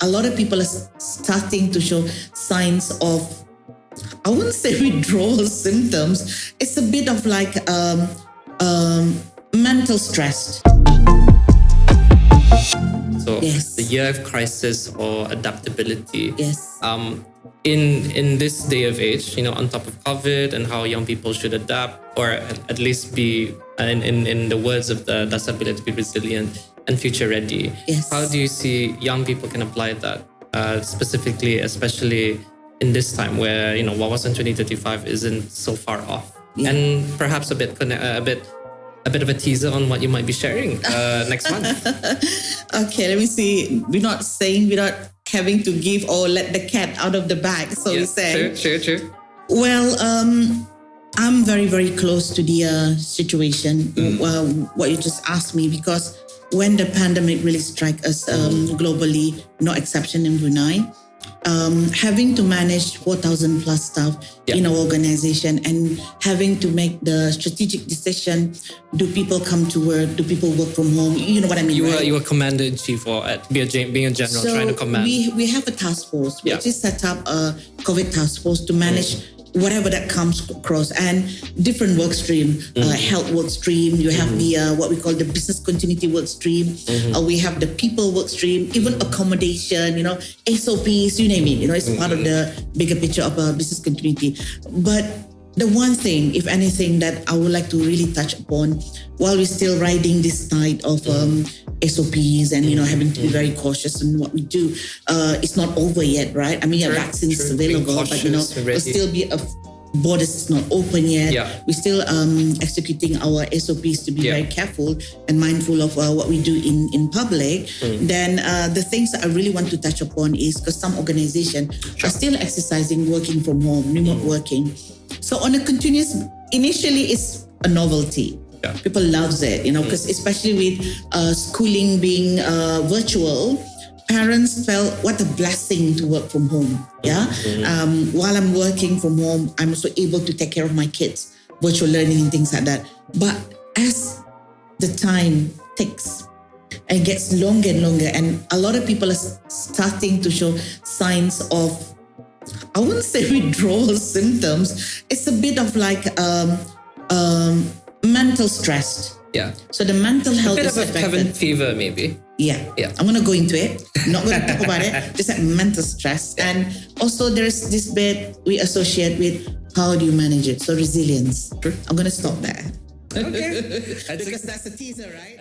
a lot of people are starting to show signs of, I wouldn't say withdrawal symptoms. It's a bit of like mental stress. So Yes. the year of crisis or adaptability. Yes. In this day of age, on top of COVID and how young people should adapt, or at least be, in the words of the ability to be resilient and future ready. Yes. How do you see young people can apply that specifically, especially in this time where what was in 2035 isn't so far off, and perhaps a bit of a teaser on what you might be sharing next month. Okay, let me see. We're not having to give or let the cat out of the bag, so we say. Sure. Well, I'm very, very close to the situation, what you just asked me, because when the pandemic really struck us globally, no exception in Brunei, having to manage 4,000 plus staff in our organization and having to make the strategic decision, do people come to work, do people work from home, you know what I mean, You were commander-in-chief or being a general trying to command. We have a task force. We just set up a COVID task force to manage whatever that comes across, and different work stream, health work stream. You have the what we call the business continuity work stream. We have the people work stream, even accommodation, SOPs, you name it. It's part of the bigger picture of business continuity. But the one thing, if anything, that I would like to really touch upon while we're still riding this tide of SOPs and having to be very cautious in what we do, it's not over yet, right? I mean, a vaccine is available, but there'll still be borders is not open yet. We're still executing our SOPs to be very careful and mindful of what we do in public. Then the things that I really want to touch upon is, because some organizations are still exercising working from home, remote working. So on a continuous, initially it's a novelty. People loves it, because especially with schooling being virtual, parents felt what a blessing to work from home. While I'm working from home, I'm also able to take care of my kids, virtual learning and things like that. But as the time ticks and gets longer and longer, and a lot of people are starting to show signs of, I wouldn't say withdrawal symptoms. It's a bit of like mental stress. So the mental health is affected. A bit of a cabin fever, maybe. I'm going to go into it. Not going to talk about it. Just like mental stress. And also there's this bit we associate with how do you manage it. So resilience. I'm going to stop there. Okay. Because that's a teaser, right?